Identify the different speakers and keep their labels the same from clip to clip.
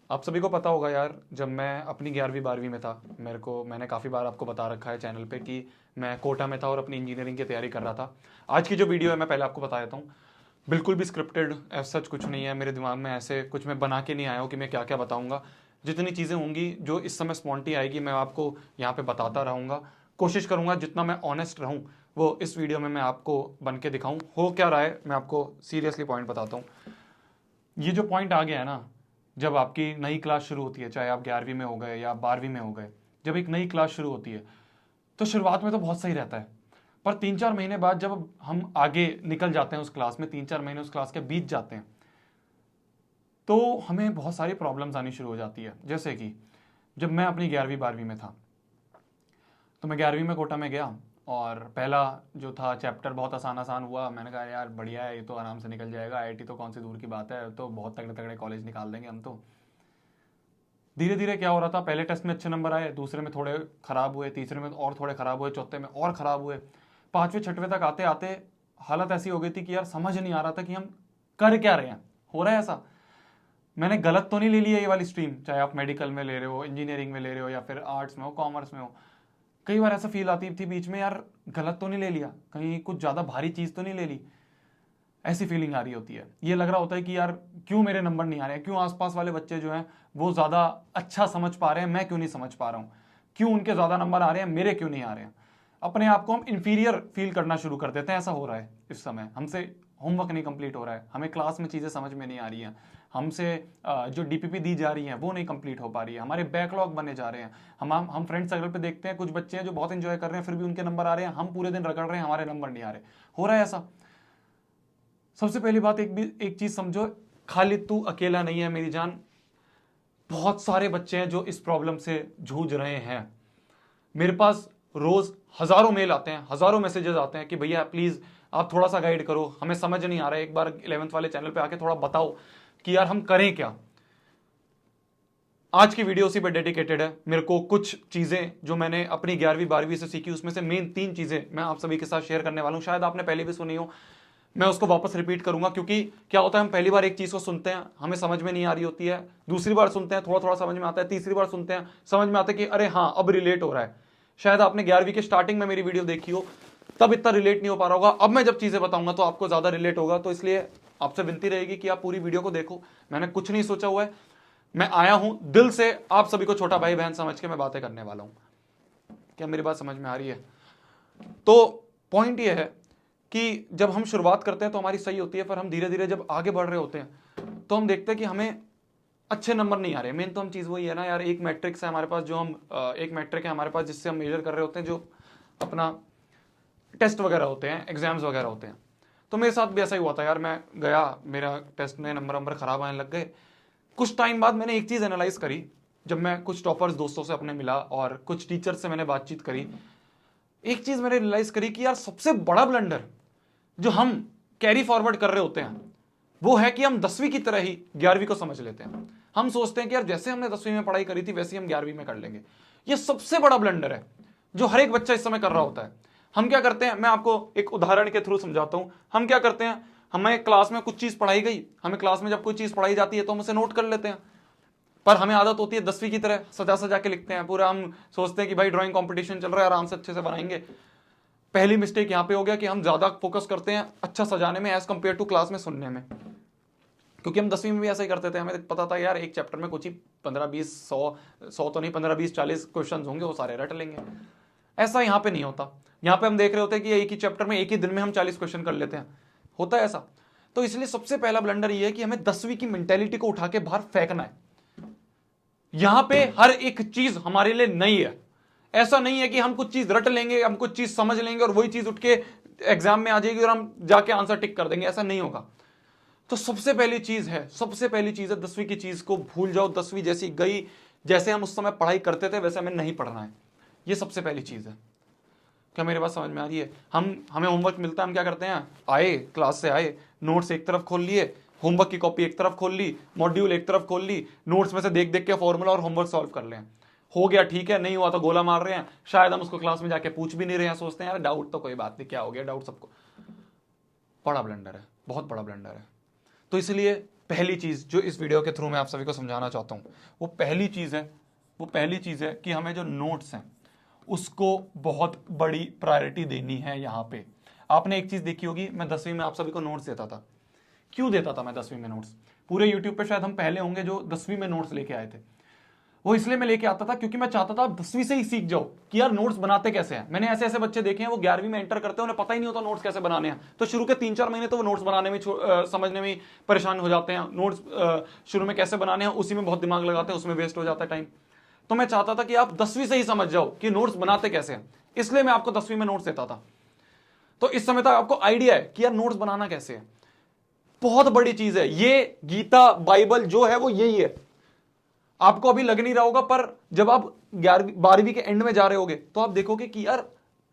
Speaker 1: आप सभी को पता होगा यार, जब मैं अपनी 11वीं 12वीं में था, मैंने काफ़ी बार आपको बता रखा है चैनल पे कि मैं कोटा में था और अपनी इंजीनियरिंग की तैयारी कर रहा था। आज की जो वीडियो है मैं पहले आपको बता देता हूँ, बिल्कुल भी स्क्रिप्टेड एज सच कुछ नहीं है। मेरे दिमाग में ऐसे कुछ मैं बना के नहीं आया हूँ कि मैं क्या क्या बताऊँगा। जितनी चीज़ें होंगी जो इस समय स्पॉन्टी आएगी मैं आपको यहाँ पे बताता रहूँगा। कोशिश करूँगा जितना मैं ऑनेस्ट रहूँ वो इस वीडियो में मैं आपको बन के दिखाऊँ। हो क्या रहा है मैं आपको सीरियसली पॉइंट बताता हूँ। ये जो पॉइंट आ गया है ना, जब आपकी नई क्लास शुरू होती है, चाहे आप 11वीं में हो गए या 12वीं में हो गए, जब एक नई क्लास शुरू होती है तो शुरुआत में तो बहुत सही रहता है। पर 3-4 महीने बाद जब हम आगे निकल जाते हैं उस क्लास में, 3-4 महीने उस क्लास के बीत जाते हैं, तो हमें बहुत सारी प्रॉब्लम्स आनी शुरू हो जाती है। जैसे कि जब मैं अपनी 11वीं 12वीं में था, तो मैं 11वीं में कोटा में गया और पहला जो था चैप्टर बहुत आसान आसान हुआ। मैंने कहा यार बढ़िया है, ये तो आराम से निकल जाएगा, आईआईटी तो कौन सी दूर की बात है, तो बहुत तगड़े तगड़े कॉलेज निकाल देंगे हम तो। धीरे धीरे क्या हो रहा था, पहले टेस्ट में अच्छे नंबर आए, दूसरे में थोड़े खराब हुए, तीसरे में और थोड़े खराब हुए, चौथे में और खराब हुए, पांचवें छठवें तक आते आते हालत ऐसी हो गई थी कि यार समझ नहीं आ रहा था कि हम कर क्या रहे हैं। हो रहा है ऐसा, मैंने गलत तो नहीं ले लिया ये वाली स्ट्रीम, चाहे आप मेडिकल में ले रहे हो, इंजीनियरिंग में ले रहे हो, या फिर आर्ट्स में हो, कॉमर्स में हो। कई बार ऐसा फील आती थी बीच में, यार गलत तो नहीं ले लिया, कहीं कुछ ज्यादा भारी चीज तो नहीं ले ली। ऐसी फीलिंग आ रही होती है। ये लग रहा होता है कि यार क्यों मेरे नंबर नहीं आ रहे हैं, क्यों आसपास वाले बच्चे जो हैं वो ज्यादा अच्छा समझ पा रहे हैं, मैं क्यों नहीं समझ पा रहा हूँ, क्यों उनके ज्यादा नंबर आ रहे हैं, मेरे क्यों नहीं आ रहे हैं। अपने आप को हम इंफीरियर फील करना शुरू कर देते हैं। ऐसा हो रहा है इस समय, हमसे होमवर्क नहीं कंप्लीट हो रहा है, हमें क्लास में चीजें समझ में नहीं आ रही हैं, हमसे जो डीपीपी दी जा रही हैं वो नहीं कंप्लीट हो पा रही है, हमारे बैकलॉग बने जा रहे हैं। हम फ्रेंड सर्कल पे देखते हैं कुछ बच्चे हैं जो बहुत इंजॉय कर रहे हैं, फिर भी उनके नंबर आ रहे हैं, हम पूरे दिन रगड़ रहे हैं, हमारे नंबर नहीं आ रहे। हो रहा है ऐसा। सबसे पहली बात, एक चीज समझो, खाली तू अकेला नहीं है मेरी जान। बहुत सारे बच्चे हैं जो इस प्रॉब्लम से जूझ रहे हैं। मेरे पास रोज हजारों मेल आते हैं, हजारों मैसेजेस आते हैं कि भैया प्लीज आप थोड़ा सा गाइड करो, हमें समझ नहीं आ रहा है, एक बार 11th वाले चैनल पे आके थोड़ा बताओ कि यार हम करें क्या। आज की वीडियो उसी पर डेडिकेटेड है। मेरे को कुछ चीजें जो मैंने अपनी 11वीं 12वीं से सीखी, उसमें से मेन 3 चीजें मैं आप सभी के साथ शेयर करने वाला हूं। शायद आपने पहले भी सुनी हो, मैं उसको वापस रिपीट करूंगा, क्योंकि क्या होता है हम पहली बार एक चीज को सुनते हैं, हमें समझ में नहीं आ रही होती है, दूसरी बार सुनते हैं थोड़ा थोड़ा समझ में आता है, तीसरी बार सुनते हैं समझ में आता है कि अरे हाँ अब रिलेट हो रहा है। शायद आपने 11वीं के स्टार्टिंग में मेरी वीडियो देखी हो, तब इतना रिलेट नहीं हो पा रहा होगा। अब मैं जब चीजें बताऊंगा तो आपको ज्यादा रिलेट होगा, तो इसलिए आपसे विनती रहेगी कि आप पूरी वीडियो को देखो। मैंने कुछ नहीं सोचा हुआ है, मैं आया हूं दिल से आप सभी को छोटा भाई बहन समझ के मैं बातें करने वाला हूं। क्या मेरी बात समझ में आ रही है? तो पॉइंट ये है कि जब हम शुरुआत करते हैं तो हमारी सही होती है, पर हम धीरे धीरे जब आगे बढ़ रहे होते हैं तो हम देखते हैं कि हमें अच्छे नंबर नहीं आ रहे। मेन तो हम चीज वही है ना यार, एक मैट्रिक्स है हमारे पास, जो हम एक मैट्रिक है हमारे पास जिससे हम मेजर कर रहे होते हैं, जो अपना टेस्ट वगैरह होते हैं, एग्जाम्स वगैरह होते हैं। तो मेरे साथ भी ऐसा ही हुआ था यार, मैं गया, मेरा टेस्ट में नंबर खराब आने लग गए। कुछ टाइम बाद मैंने एक चीज एनालाइज करी, जब मैं कुछ टॉपर्स दोस्तों से अपने मिला और कुछ टीचर से मैंने बातचीत करी, एक चीज मैंने रियलाइज करी कि यार सबसे बड़ा ब्लंडर जो हम कैरी फॉरवर्ड कर रहे होते हैं वो है कि हम 10वीं की तरह ही 11वीं को समझ लेते हैं। हम सोचते हैं कि यार जैसे हमने 10वीं में पढ़ाई करी थी वैसे ही हम 11वीं में कर लेंगे। ये सबसे बड़ा ब्लंडर है जो हर एक बच्चा इस समय कर रहा होता है। हम क्या करते हैं, मैं आपको एक उदाहरण के थ्रू समझाता हूं। हम क्या करते हैं, हमें क्लास में कुछ चीज पढ़ाई गई, हमें क्लास में जब कोई चीज पढ़ाई जाती है तो हम उसे नोट कर लेते हैं, पर हमें आदत होती है 10वीं की तरह सजा सजा के लिखते हैं पूरा। हम सोचते हैं कि भाई ड्राइंग कंपटीशन चल रहा है, आराम से अच्छे से बनाएंगे। पहली मिस्टेक यहां पे हो गया कि हम ज्यादा फोकस करते हैं अच्छा सजाने में एज कंपेयर टू क्लास में सुनने में, क्योंकि हम 10वीं में भी ऐसा ही करते थे। हमें पता था यार एक चैप्टर में कुछ ही 15-20 100 तो नहीं, 15-20-40 क्वेश्चन होंगे, वो सारे रट लेंगे। ऐसा यहाँ पे नहीं होता। यहाँ पे हम देख रहे होते हैं कि एक ही चैप्टर में एक ही दिन में हम 40 क्वेश्चन कर लेते हैं, होता है ऐसा। तो इसलिए सबसे पहला ब्लंडर ये है कि हमें 10वीं की मेंटेलिटी को उठा के बाहर फेंकना है। यहां पे हर एक चीज हमारे लिए नई है। ऐसा नहीं है कि हम कुछ चीज रट लेंगे, हम कुछ चीज समझ लेंगे और वही चीज उठ के एग्जाम में आ जाएगी और हम जाके आंसर टिक कर देंगे, ऐसा नहीं होगा। तो सबसे पहली चीज है, 10वीं की चीज को भूल जाओ। 10वीं जैसी गई, जैसे हम उस समय पढ़ाई करते थे वैसे हमें नहीं पढ़ना है, ये सबसे पहली चीज है। क्या मेरे बात समझ में आ रही है? हमें होमवर्क मिलता है, हम क्या करते हैं, आए क्लास से आए, नोट्स एक तरफ खोल लिए, होमवर्क की कॉपी एक तरफ खोल ली, मॉड्यूल एक तरफ खोल ली, नोट्स में से देख देख के फॉर्मूला और होमवर्क सॉल्व कर लें। हो गया ठीक है, नहीं हुआ तो गोला मार रहे हैं, शायद हम उसको क्लास में जाके पूछ भी नहीं रहे हैं, सोचते हैं यार डाउट तो कोई बात नहीं, क्या हो गया डाउट सबको। बड़ा ब्लंडर है, बहुत बड़ा ब्लंडर है। तो इसलिए पहली चीज जो इस वीडियो के थ्रू मैं आप सभी को समझाना चाहता हूं, वो पहली चीज है कि हमें जो नोट्स हैं उसको बहुत बड़ी प्रायोरिटी देनी है। यहां पे आपने एक चीज देखी होगी, मैं 10वीं में आप सभी को नोट्स देता था। क्यों देता था मैं 10वीं में नोट्स? पूरे यूट्यूब पे शायद हम पहले होंगे जो 10वीं में नोट्स लेके आए थे। वो इसलिए मैं लेके आता था क्योंकि मैं चाहता था आप 10वीं से ही सीख जाओ कि यार नोट्स बनाते कैसे हैं। मैंने ऐसे ऐसे बच्चे देखे हैं वो 11वीं में एंटर करते हैं, उन्हें पता ही नहीं होता नोट्स कैसे बनाने हैं। तो शुरू के 3-4 महीने तो वो नोट्स बनाने में समझने में परेशान हो जाते हैं। नोट्स शुरू में कैसे बनाने हैं उसी में बहुत दिमाग लगाते हैं, उसमें वेस्ट हो जाता है टाइम। तो मैं चाहता था कि आप 10वीं से ही समझ जाओ कि नोट्स बनाते कैसे हैं, इसलिए मैं आपको 10वीं में नोट्स देता था। तो इस समय तक आपको आइडिया है कि यार नोट्स बनाना कैसे है। बहुत बड़ी चीज है ये। गीता बाइबल जो है वो यही है। आपको अभी लग नहीं रहा होगा, पर जब आप 12वीं के एंड में जा रहे होगे तो आप देखोगे कि यार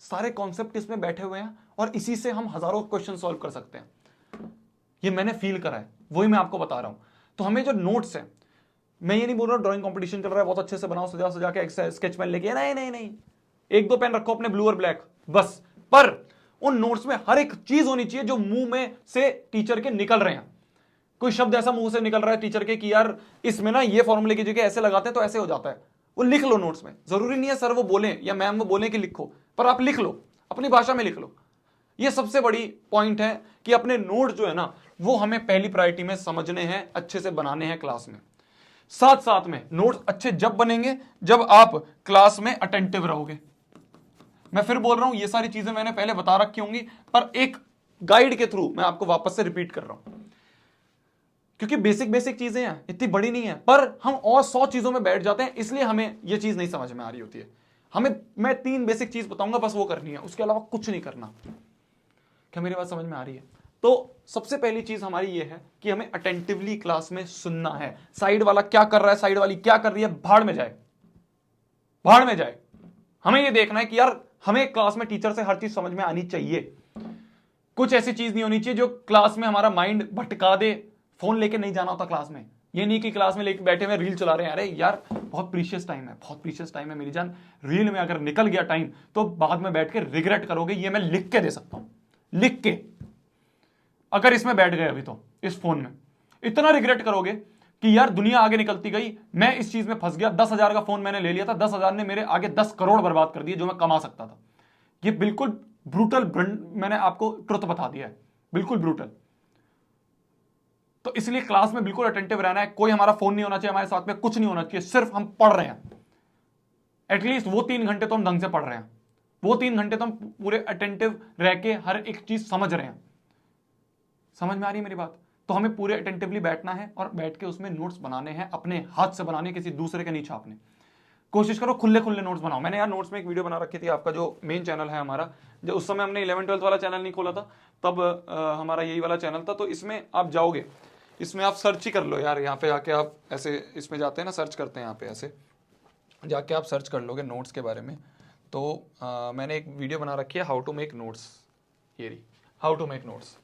Speaker 1: सारे कॉन्सेप्ट इसमें बैठे हुए हैं और इसी से हम हजारों क्वेश्चन सॉल्व कर सकते हैं। ये मैंने फील करा है, वही मैं आपको बता रहा हूं। तो हमें जो नोट्स हैं, मैं ये नहीं बोल रहा हूं ड्राइंग कंपटीशन चल रहा है बहुत अच्छे से बनाओ सजा सजा के स्केच पेन लेके, नहीं नहीं नहीं, 1-2 पेन रखो अपने ब्लू और ब्लैक बस। पर उन नोट्स में हर एक चीज होनी चाहिए जो मुंह में से टीचर के निकल रहे हैं। कोई शब्द ऐसा मुंह से निकल रहा है टीचर के कि यार इसमें ना ये फॉर्मूले की जगह ऐसे लगाते हैं तो ऐसे हो जाता है, वो लिख लो नोट्स में। जरूरी नहीं है सर वो बोले या मैम वो बोले कि लिखो, पर आप लिख लो, अपनी भाषा में लिख लो। ये सबसे बड़ी पॉइंट है कि अपने नोट जो है ना वो हमें पहली प्रायोरिटी में समझने हैं, अच्छे से बनाने हैं क्लास में। साथ साथ में नोट्स अच्छे जब बनेंगे जब आप क्लास में अटेंटिव रहोगे। मैं फिर बोल रहा हूं, ये सारी चीजें मैंने पहले बता रखी होंगी, पर एक गाइड के थ्रू मैं आपको वापस से रिपीट कर रहा हूं, क्योंकि बेसिक चीजें हैं, इतनी बड़ी नहीं है, पर हम और 100 चीजों में बैठ जाते हैं, इसलिए हमें यह चीज नहीं समझ में आ रही होती है। मैं 3 बेसिक चीज बताऊंगा, बस वो करनी है, उसके अलावा कुछ नहीं करना। क्या मेरी बात समझ में आ रही है? तो सबसे पहली चीज हमारी ये है कि हमें अटेंटिवली क्लास में सुनना है। साइड वाला क्या कर रहा है, साइड वाली क्या कर रही है, भाड़ में जाए, भाड़ में जाए। हमें ये देखना है कि यार हमें क्लास में टीचर से हर चीज समझ में आनी चाहिए। कुछ ऐसी चीज नहीं होनी चाहिए जो क्लास में हमारा माइंड भटका दे। फोन लेके नहीं जाना होता क्लास में। ये नहीं कि क्लास में लेके बैठे हुए रील चला रहे हैं। अरे यार बहुत प्रीशियस टाइम है, बहुत प्रीशियस टाइम है मेरी जान। रील में अगर निकल गया टाइम तो बाद में बैठ के रिग्रेट करोगे। ये मैं लिख के दे सकता हूं, लिख के। अगर इसमें बैठ गए अभी तो इस फोन में इतना रिग्रेट करोगे कि यार दुनिया आगे निकलती गई, मैं इस चीज में फंस गया। 10,000 का फोन मैंने ले लिया था, 10,000 ने मेरे आगे 10 करोड़ बर्बाद कर दिए जो मैं कमा सकता था। ये बिल्कुल ब्रूटल मैंने आपको ट्रुथ बता दिया है, बिल्कुल ब्रूटल। तो इसलिए क्लास में बिल्कुल अटेंटिव रहना है। कोई हमारा फोन नहीं होना चाहिए हमारे साथ में, कुछ नहीं होना चाहिए, सिर्फ हम पढ़ रहे हैं। एटलीस्ट वो 3 घंटे तो हम ढंग से पढ़ रहे हैं, वो 3 घंटे तो हम पूरे अटेंटिव रह के हर एक चीज समझ रहे हैं। समझ में आ रही है मेरी बात? तो हमें पूरे अटेंटिवली बैठना है और बैठ के उसमें नोट्स बनाने हैं, अपने हाथ से बनाने, किसी दूसरे के नहीं छापने। कोशिश करो खुले खुले नोट्स बनाओ। मैंने यार नोट्स में एक वीडियो बना रखी थी, आपका जो मेन चैनल है हमारा, जो उस समय हमने 11th-12th वाला चैनल नहीं खोला था, तब हमारा यही वाला चैनल था। तो इसमें आप जाओगे, इसमें आप सर्च ही कर लो यार। यहाँ पे आके आप ऐसे इसमें जाते हैं ना, सर्च करते हैं यहाँ पे, ऐसे जाके आप सर्च कर लोगे नोट्स के बारे में। तो मैंने एक वीडियो बना रखी है, हाउ टू मेक नोट्स। ये रही, हाउ टू मेक नोट्स।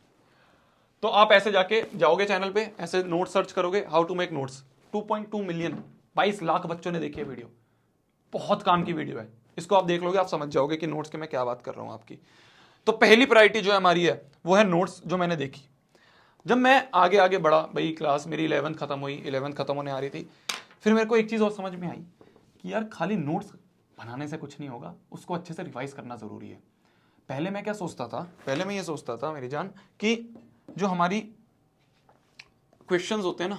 Speaker 1: तो आप ऐसे जाके जाओगे चैनल पे, ऐसे नोट्स सर्च करोगे, how to make notes. 2.2 million, 22 lakh बच्चों ने देखी है वीडियो। बहुत काम की वीडियो है, इसको आप देख लोगे, आप समझ जाओगे कि नोट्स के मैं क्या बात कर रहा हूं आपकी। तो पहली प्रायोरिटी जो हमारी है वो है नोट्स, जो मैंने देखी। जब मैं आगे आगे बढ़ा, भाई क्लास मेरी 11th खत्म हुई, 11th खत्म होने आ रही थी, फिर मेरे को एक चीज और समझ में आई कि यार खाली नोट्स बनाने से कुछ नहीं होगा, उसको अच्छे से रिवाइज करना जरूरी है। पहले मैं क्या सोचता था, पहले मैं ये सोचता था मेरी जान कि जो हमारी क्वेश्चंस होते हैं ना,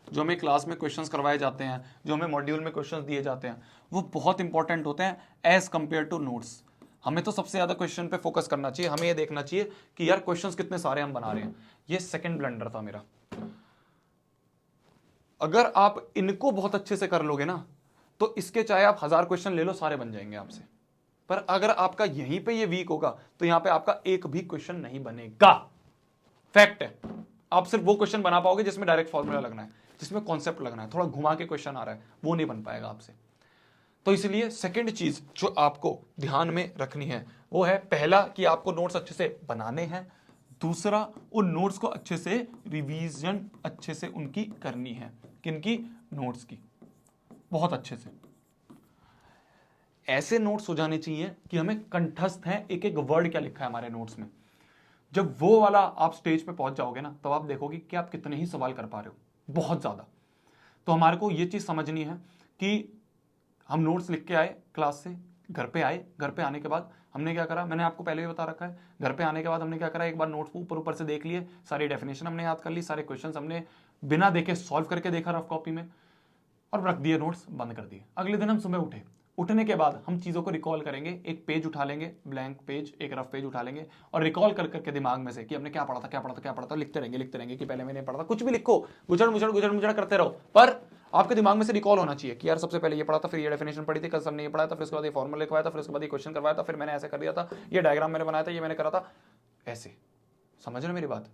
Speaker 1: जो हमें क्लास में क्वेश्चंस करवाए जाते हैं, जो हमें मॉड्यूल में क्वेश्चंस दिए जाते हैं, वो बहुत इंपॉर्टेंट होते हैं एज कंपेयर टू नोट्स। हमें तो सबसे ज्यादा क्वेश्चन पे फोकस करना चाहिए। हमें ये देखना चाहिए कि यार क्वेश्चंस कितने सारे हम बना रहे हैं। ये सेकंड ब्लंडर था मेरा। अगर आप इनको बहुत अच्छे से कर लोगे ना, तो इसके चाहे आप 1000 क्वेश्चन ले लो, सारे बन जाएंगे आपसे। पर अगर आपका यहीं पे ये वीक होगा तो यहां पे आपका एक भी क्वेश्चन नहीं बनेगा। फैक्ट है। आप सिर्फ वो क्वेश्चन बना पाओगे जिसमें डायरेक्ट फॉर्मूला लगना है, जिसमें कॉन्सेप्ट लगना है, थोड़ा घुमा के क्वेश्चन आ रहा है, वो नहीं बन पाएगा आपसे। तो इसलिए सेकंड चीज जो आपको ध्यान में रखनी है वो है, पहला कि आपको नोट्स अच्छे से बनाने हैं, दूसरा उन नोट्स को अच्छे से रिवीजन अच्छे से उनकी करनी है। किनकी? नोट्स की, बहुत अच्छे से। ऐसे नोट्स हो जाने चाहिए कि हमें कंठस्थ है एक एक वर्ड क्या लिखा है हमारे नोट्स में। जब वो वाला आप स्टेज पे पहुंच जाओगे ना, तब आप देखोगे कि आप कितने ही सवाल कर पा रहे हो, बहुत ज्यादा। तो हमारे को ये चीज समझनी है कि हम नोट्स लिख के आए क्लास से, घर पे आए, घर पे आने के बाद हमने क्या करा, मैंने आपको पहले भी बता रखा है। घर पे आने के बाद हमने क्या करा, एक बार नोट्स ऊपर ऊपर से देख लिए, सारी डेफिनेशन हमने याद कर ली, सारे क्वेश्चंस हमने बिना देखे सॉल्व करके देखा रफ कॉपी में, और रख दिए नोट्स, बंद कर दिए। अगले दिन हम सुबह उठे, उठने के बाद हम चीज़ों को रिकॉल करेंगे, एक पेज उठा लेंगे, ब्लैंक पेज, एक रफ पेज उठा लेंगे और रिकॉल कर करके दिमाग में से कि हमने क्या पढ़ा था, क्या पढ़ा था, क्या पढ़ा था, लिखते रहेंगे कि पहले मैंने पढ़ा था। कुछ भी लिखो, गुजर करते रहो, पर आपके दिमाग में से रिकॉल होना चाहिए कि यार सबसे पहले ये पढ़ा था, फिर ये डेफिनेशन पढ़ी थी, कल सबने ये पढ़ा था, फिर उसके बाद ये फॉर्मूला लिखवाया था, फिर उसके बाद ये क्वेश्चन करवाया था, फिर मैंने ऐसे कर दिया था, ये डायग्राम मैंने बनाया था, ये मैंने करा था। ऐसे समझ रहे मेरी बात?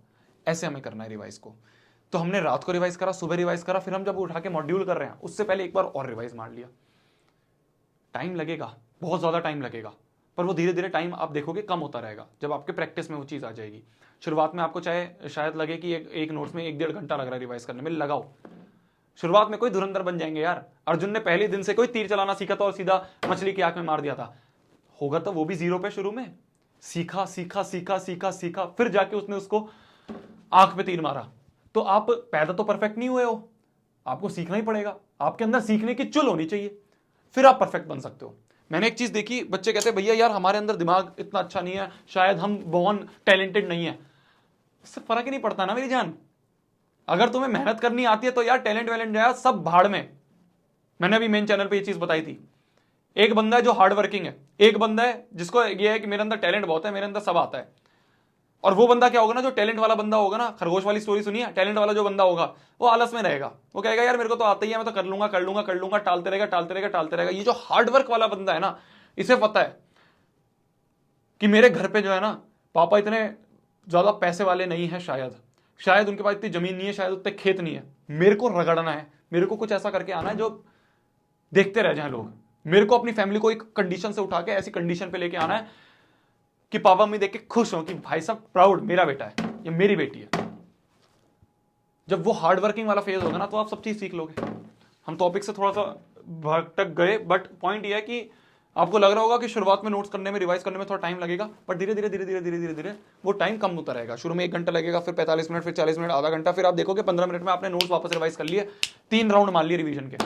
Speaker 1: ऐसे हमें करना है रिवाइज को। तो हमने रात को रिवाइज करा, सुबह रिवाइज करा, फिर हम जब उठा के मॉड्यूल कर रहे हैं उससे पहले एक बार और रिवाइज मार लिया। टाइम लगेगा, बहुत ज्यादा टाइम लगेगा, पर वो धीरे धीरे टाइम आप देखोगे कम होता रहेगा जब आपके प्रैक्टिस में वो चीज आ जाएगी। शुरुआत में आपको चाहे शायद लगे कि एक नोट्स में 1-1.5 घंटा लग रहा है रिवाइज करने में, लगाओ। शुरुआत में कोई धुरंधर बन जाएंगे यार। अर्जुन ने पहले दिन से कोई तीर चलाना सीखा था और सीधा मछली की आंख में मार दिया था? होगा तो वो भी जीरो पे शुरू में सीखा सीखा सीखा सीखा सीखा, फिर जाके उसने उसको आंख पे तीर मारा। तो आप पैदा तो परफेक्ट नहीं हुए हो, आपको सीखना ही पड़ेगा। आपके अंदर सीखने की चुल होनी चाहिए, फिर आप परफेक्ट बन सकते हो। मैंने एक चीज देखी, बच्चे कहते हैं भैया यार हमारे अंदर दिमाग इतना अच्छा नहीं है, शायद हम बॉर्न टैलेंटेड नहीं है। इससे फर्क ही नहीं पड़ता ना मेरी जान। अगर तुम्हें मेहनत करनी आती है तो यार टैलेंट वैलेंट जाए सब भाड़ में। मैंने अभी मेन चैनल पे ये चीज बताई थी। एक बंदा है जो हार्ड वर्किंग है, एक बंदा है जिसको ये है कि मेरे अंदर टैलेंट बहुत है, मेरे अंदर सब आता है। और वो बंदा क्या होगा ना, जो टैलेंट वाला बंदा होगा ना, खरगोश वाली स्टोरी सुनिए, टैलेंट वाला जो बंदा होगा वो आलस में रहेगा। वो कहेगा यार मेरे को तो आता ही है, मैं तो कर लूंगा कर लूंगा कर लूंगा, टालते रहेगा टालते रहेगा टालते रहेगा। ये जो हार्ड वर्क वाला बंदा है ना, इसे पता है कि मेरे घर पे जो है ना पापा इतने ज्यादा पैसे वाले नहीं है, शायद उनके पास इतनी जमीन नहीं है, शायद उतने खेत नहीं है। मेरे को रगड़ना है, मेरे को कुछ ऐसा करके आना है जो देखते रह जाएं लोग। मेरे को अपनी फैमिली को एक कंडीशन से उठा के ऐसी कंडीशन पे लेके आना है कि पापा मम्मी देख के खुश हो कि भाई साहब प्राउड, मेरा बेटा है, ये मेरी बेटी है। जब वो हार्ड वर्किंग वाला फेज होगा ना तो आप सब चीज सीख लोगे। हम टॉपिक से थोड़ा सा भटक गए, बट पॉइंट ये है कि आपको लग रहा होगा कि शुरुआत में नोट्स करने में, रिवाइज करने में थोड़ा टाइम लगेगा, पर धीरे धीरे धीरे धीरे धीरे धीरे धीरे वो टाइम कम होता रहेगा। शुरू में 1 घंटा लगेगा, फिर 45 मिनट, फिर 40 मिनट, आधा घंटा, फिर आप देखोगे 15 मिनट में आपने नोट्स वापस रिवाइज कर लिए, 3 राउंड मान लिए रिवीजन के।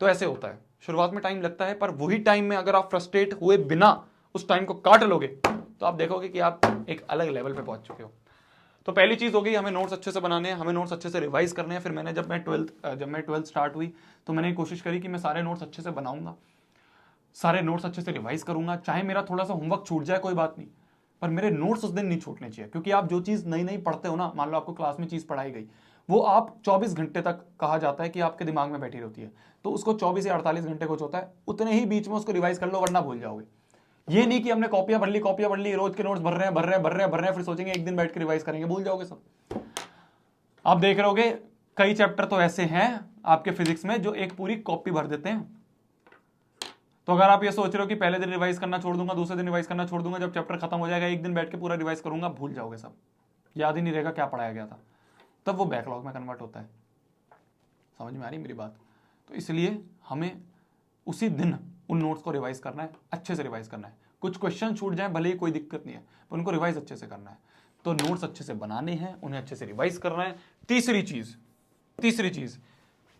Speaker 1: तो ऐसे होता है, शुरुआत में टाइम लगता है, पर वही टाइम में अगर आप फ्रस्ट्रेट हुए बिना उस टाइम को काट लोगे तो आप देखोगे कि आप एक अलग लेवल पे पहुंच चुके हो। तो पहली चीज हो गई, हमें नोट्स अच्छे से बनाने हैं, हमें नोट्स अच्छे से रिवाइज करने हैं। फिर मैंने जब मैं ट्वेल्थ स्टार्ट हुई तो मैंने कोशिश करी कि मैं सारे नोट्स अच्छे से बनाऊंगा, सारे नोट्स अच्छे से रिवाइज करूंगा। चाहे मेरा थोड़ा सा होमवर्क छूट जाए कोई बात नहीं, पर मेरे नोट्स उस दिन नहीं छूटने चाहिए। क्योंकि आप जो चीज नई नई पढ़ते हो ना, मान लो आपको क्लास में चीज पढ़ाई गई, वो आप 24 घंटे तक कहा जाता है कि आपके दिमाग में बैठी रहती है, तो उसको 24 या 48 घंटे कुछ होता है, उतने ही बीच में उसको रिवाइज कर लो, वरना भूल जाओगे। ये नहीं कि हमने कॉपियां भर ली, रोज के नोट्स भर रहे हैं, फिर सोचेंगे एक दिन बैठ के रिवाइज करेंगे, भूल जाओगे सब। आप देख रहे होगे कई चैप्टर तो ऐसे हैं आपके फिजिक्स में जो एक पूरी कॉपी भर देते हैं। तो अगर आप ये सोच रहे हो कि पहले दिन रिवाइज करना छोड़ दूंगा, दूसरे दिन रिवाइज करना छोड़ दूंगा, जब चैप्टर खत्म हो जाएगा एक दिन बैठ के पूरा रिवाइज करूंगा, भूल जाओगे सब, याद ही नहीं रहेगा क्या पढ़ाया गया था, तब वो बैकलॉग में कन्वर्ट होता है। समझ में आ रही मेरी बात? तो इसलिए हमें उसी दिन उन नोट्स को रिवाइज करना है, अच्छे से रिवाइज करना है। कुछ क्वेश्चन छूट जाए भले ही कोई दिक्कत नहीं है, पर उनको रिवाइज अच्छे से करना है। तो नोट्स अच्छे से बनाने हैं, उन्हें अच्छे से रिवाइज करना है। तीसरी चीज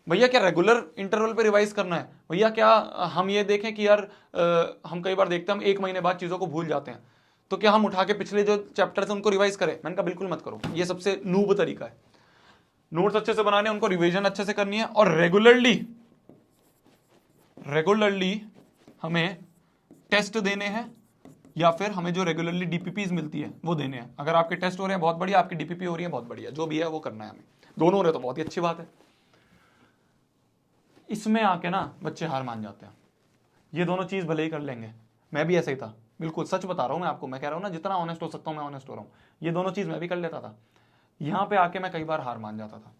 Speaker 1: भैया क्या रेगुलर इंटरवल पे रिवाइज करना है? भैया क्या हम ये देखें कि यार हम कई बार देखते हैं हम 1 महीने बाद चीजों को भूल जाते हैं, तो क्या हम उठा के पिछले जो चैप्टर्स हैं उनको रिवाइज करें? मैंने कहा बिल्कुल मत करो, ये सबसे नूब तरीका है। नोट्स अच्छे से बनाने, उनको रिवीजन अच्छे से करनी है, और रेगुलरली हमें टेस्ट देने हैं, या फिर हमें जो रेगुलरली डीपीपीज मिलती है वो देने हैं। अगर आपके टेस्ट हो रहे हैं बहुत बढ़िया, आपकी डीपीपी हो रही है बहुत बढ़िया, जो भी है वो करना है हमें। दोनों हो रहे तो बहुत ही अच्छी बात है। इसमें आके ना बच्चे हार मान जाते हैं। ये दोनों चीज भले ही कर लेंगे, मैं भी ऐसे ही था, बिल्कुल सच बता रहा हूं मैं आपको। मैं कह रहा हूं ना, जितना ऑनेस्ट हो सकता हूं मैं ऑनेस्ट हो रहा हूं। ये दोनों चीज मैं भी कर लेता था, यहां पे आके मैं कई बार हार मान जाता था,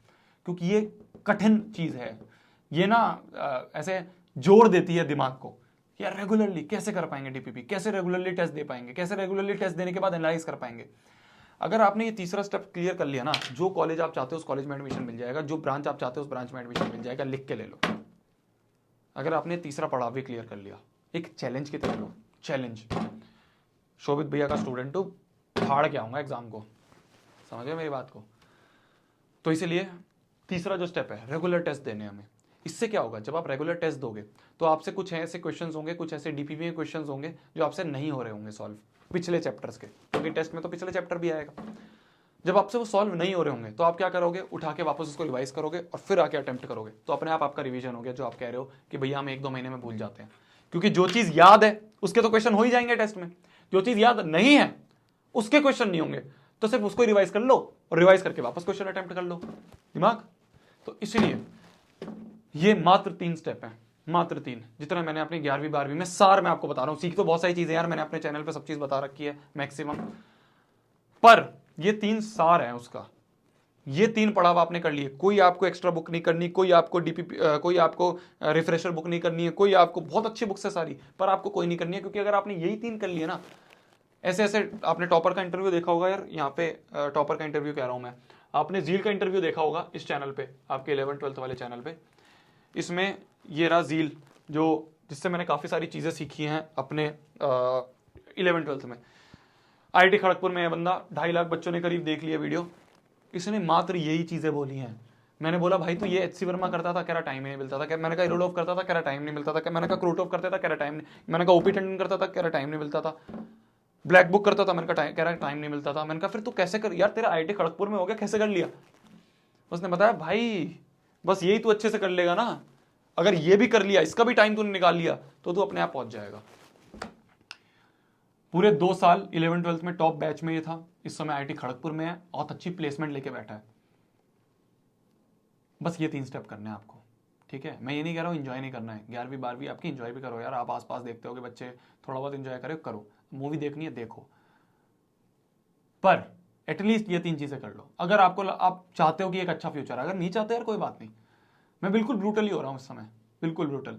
Speaker 1: क्योंकि ये कठिन चीज है। ये ना ऐसे जोर देती है दिमाग को, यार रेगुलरली कैसे कर पाएंगे डीपीपी, कैसे रेगुलरली टेस्ट दे पाएंगे, कैसे रेगुलरली टेस्ट देने के बाद एनालाइज कर पाएंगे। अगर आपने ये तीसरा स्टेप क्लियर कर लिया ना, जो कॉलेज आप चाहते हो उस कॉलेज में एडमिशन मिल जाएगा, जो ब्रांच आप चाहते हो उस ब्रांच में एडमिशन मिल जाएगा, लिख के ले लो। अगर आपने तीसरा पड़ाव भी क्लियर कर लिया, एक चैलेंज की तरह लो। चैलेंज, शोभित भैया का स्टूडेंट हूं, फाड़ के आऊंगा एग्जाम को, समझ गए मेरी बात को। तो इसीलिए तीसरा जो स्टेप है, रेगुलर टेस्ट देने हमें। इससे क्या होगा, जब आप रेगुलर टेस्ट दोगे तो आपसे कुछ ऐसे क्वेश्चंस होंगे, कुछ ऐसे डीपीवी के क्वेश्चंस होंगे जो आपसे नहीं हो रहे होंगे सॉल्व पिछले चैप्टर्स के, क्योंकि टेस्ट में तो पिछले चैप्टर भी आएगा। जब आपसे वो सॉल्व नहीं हो रहे होंगे तो आप क्या करोगे, उठा के वापस उसको रिवाइज करोगे और फिर आके अटेम्प्ट करोगे, तो अपने आप आपका रिवीजन हो गया। जो आप कह रहे हो कि भैया हम 1-2 महीने में भूल जाते हैं, क्योंकि जो चीज याद है उसके तो क्वेश्चन हो ही जाएंगे टेस्ट में, जो चीज याद नहीं है उसके क्वेश्चन नहीं होंगे, तो सिर्फ उसको रिवाइज कर लो और रिवाइज करके वापस क्वेश्चन अटेम्प्ट कर लो दिमाग। तो इसलिए ये मात्र 3 स्टेप है, मात्र 3, जितना मैंने अपनी 11वीं 12वीं में सार में आपको बता रहा हूं। सीख तो बहुत सारी चीजें यार, मैंने अपने चैनल पे सब चीज बता रखी है मैक्सिमम, पर ये 3 सार है उसका। ये 3 पड़ाव आपने कर लिए, कोई आपको एक्स्ट्रा बुक नहीं करनी, कोई आपको डीपीपी कोई आपको रिफ्रेशर बुक नहीं करनी है, कोई आपको बहुत अच्छी बुक्स है सारी, पर आपको कोई नहीं करनी है। क्योंकि अगर आपने यही 3 कर लिए ना, ऐसे ऐसे आपने टॉपर का इंटरव्यू देखा होगा यार, यहाँ पे टॉपर का इंटरव्यू कह रहा हूं मैं, आपने जील का इंटरव्यू देखा होगा इस चैनल पे, आपके 11th-12th वाले चैनल पे। इसमें ये रहा जील, जो जिससे मैंने काफी सारी चीजें सीखी हैं अपने 11th-12th में। IIT खड़गपुर में यह बंदा 2.5 लाख बच्चों ने करीब देख लिया वीडियो, इसने मात्र यही चीजें बोली हैं। मैंने बोला भाई तू ये HC वर्मा करता था, कह रहा टाइम नहीं मिलता था। मैंने कहा इरोडोव करता था, कह रहा टाइम नहीं मिलता था। मैंने कहा क्रूटोव करता था, कह रहा टाइम नहीं। मैंने कहा ओपी टंडन करता था, कह रहा टाइम नहीं मिलता था। ब्लैक बुक करता था, मैंने कहा कह रहा टाइम नहीं मिलता था। मैंने कहा फिर तू कैसे कर यार, तेरा IIT खड़गपुर में हो गया, कैसे कर लिया? उसने बताया भाई बस यही तू अच्छे से कर लेगा ना, अगर ये भी कर लिया, इसका भी टाइम तूने निकाल लिया, तो तू अपने आप पहुंच जाएगा। पूरे 2 साल 11th-12th में टॉप बैच में ये था, इस समय IIT खड़गपुर में है, बहुत अच्छी प्लेसमेंट लेके बैठा है। बस ये 3 स्टेप करने हैं आपको, ठीक है। मैं ये नहीं कह रहा हूँ एंजॉय नहीं करना है, 11वीं 12वीं आपकी एंजॉय भी करो यार, आप आसपास देखते हो कि बच्चे थोड़ा बहुत एंजॉय करो, मूवी देखनी है देखो, पर एटलीस्ट ये 3 चीजें कर लो। अगर आप चाहते हो कि एक अच्छा फ्यूचर, अगर नहीं चाहते यार कोई बात नहीं, मैं बिल्कुल ब्रूटल ही हो रहा हूं इस समय, बिल्कुल ब्रूटल,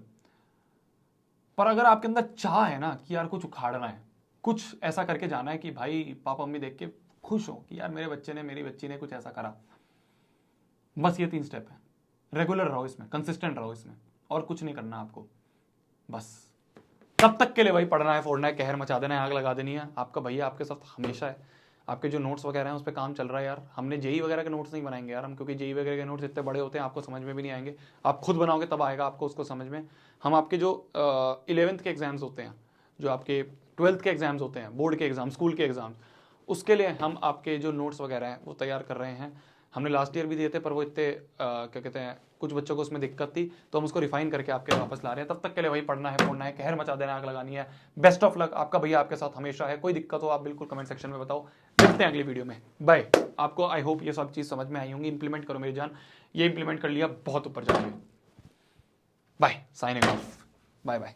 Speaker 1: पर अगर आपके अंदर चाह है ना कि यार कुछ उखाड़ना है, कुछ ऐसा करके जाना है कि भाई पापा मम्मी देख के खुश हो कि यार मेरे बच्चे ने, मेरी बच्ची ने कुछ ऐसा करा, बस ये 3 स्टेप है। रेगुलर रहो इसमें, कंसिस्टेंट रहो इसमें, और कुछ नहीं करना आपको। बस तब तक के लिए भाई पढ़ना है, फोड़ना है, कहर मचा देना है, आग लगा देनी है। आपका भैया आपके साथ हमेशा है। आपके जो नोट्स वगैरह हैं उस पर काम चल रहा है यार। हमने जेई वगैरह के नोट्स नहीं बनाएंगे यार हम, क्योंकि जेई वगैरह के नोट्स इतने बड़े होते हैं, आपको समझ में भी नहीं आएंगे। आप खुद बनाओगे तब आएगा आपको उसको समझ में। हम आपके जो 11th के एग्जाम्स होते हैं, जो आपके 12th के एग्जाम्स होते हैं, बोर्ड के एग्जाम, स्कूल के एग्जाम, उसके लिए हम आपके जो नोट्स वगैरह हैं वो तैयार कर रहे हैं। हमने लास्ट ईयर भी दिए थे, पर वो इतने क्या कहते हैं, कुछ बच्चों को उसमें दिक्कत थी, तो हम उसको रिफाइन करके आपके वापस ला रहे हैं। तब तक के लिए वही पढ़ना है, फोड़ना है, कहर मचा देना, आग लगानी है। बेस्ट ऑफ लक, आपका भैया आपके साथ हमेशा है। कोई दिक्कत हो आप बिल्कुल कमेंट सेक्शन में बताओ। मिलते हैं अगली वीडियो में, बाय। आपको आई होप ये सब चीज समझ में आई होंगी। इंप्लीमेंट करो मेरी जान, ये इंप्लीमेंट कर लिया बहुत ऊपर जाएंगे। Bye, signing off, bye bye.